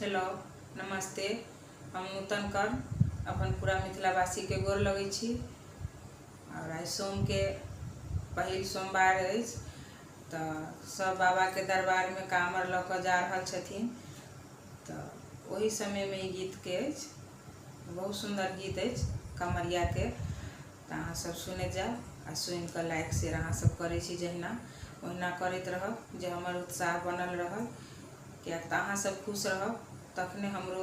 Hello नमस्ते। हम नूतन कर अपन पूरा मिथिलावासी के गोर लगै छी। और आज सोम के पहिल सोमवार अछि तो सब बाबा के दरबार में कामर ल के जा रहल छथिन। तो वही समय में ई गीत के अछि, बहुत सुंदर गीत अछि कमरिया के। तो अहाँ सब सुने जाओ आ सुन के लाइक शेयर अहाँ सब करे छी, जहिना ओहिना करते रहब जे हमर उत्साह बनल रहल। क्या अहाँ सब खुश रहब तखने हमरो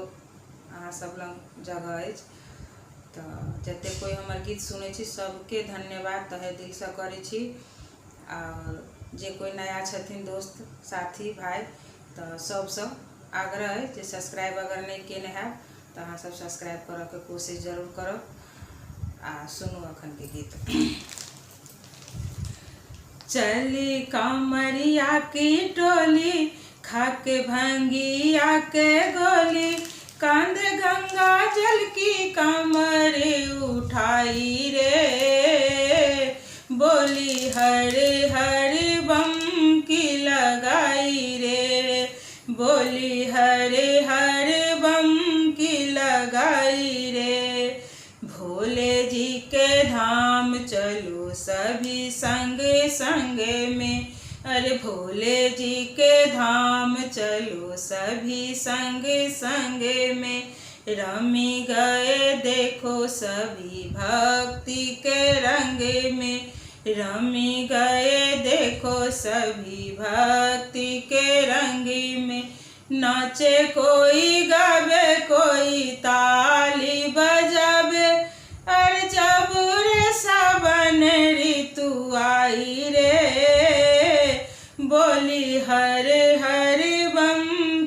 अहाँ सब लंग जगह अछि। तो जते कोई हमर गीत सुने छी सबके धन्यवाद तहे दिल से करे छी। और जे कोई नया छथिन दोस्त साथी भाई तो सब आग्रह है जे सब्सक्राइब अगर नहीं केने है तो अहाँ सब सब्सक्राइब करे के कोशिश जरूर करब। आ सुनू अखन के गीत। चली कमरिया की टोली खाके भंगिया के गोली, कांध गंगा जल की कमरे उठाई रे, बोली हरे हरे बम की लगाई रे, बोली हरे हरे बम की लगाई रे। भोले जी के धाम चलो सभी संग संग में, अरे भोले जी के धाम चलो सभी संग संग में। रमी गए देखो सभी भक्ति के रंग में, रमी गए देखो सभी भक्ति के रंग में। नाचे कोई गावे कोई ताली बजावे, अरे जब रे सावन ऋतु आई रे, बोली हरे हरे बम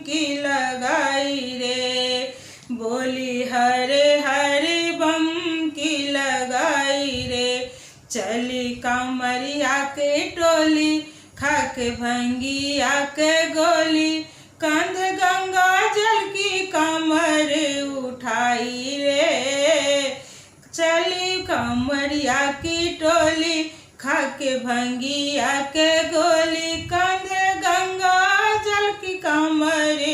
की लगाई रे, बोली हरे हरे बम की लगाई रे। चली कमरिया के टोली खाके भंगिया के गोली, कंध गंगा जल की कमर उठाई रे। चली कमरिया की टोली खाके भंगिया के गोली, कंध गंगा जल की कमर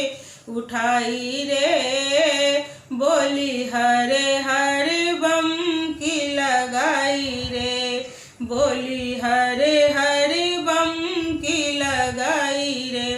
उठाई रे, बोली हरे हरे बम की लगाई रे, बोली हरे हरे बम की लगाई रे।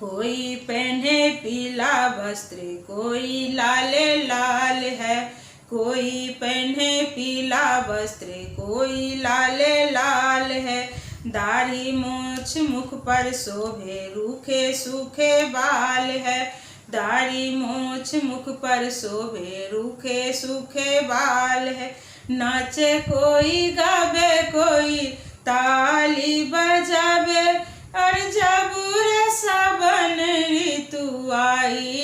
कोई पहने पीला वस्त्र कोई लाले लाल है, कोई पहने पीला वस्त्र कोई लाले लाल है। दाढ़ी मूछ मुख पर शोभे रूखे सूखे बाल है, दाढ़ी मूछ मुख पर शोभे रूखे सूखे बाल है। नाचे कोई गावे कोई ताली बजावे, अरे जब रे सावन ऋतु आई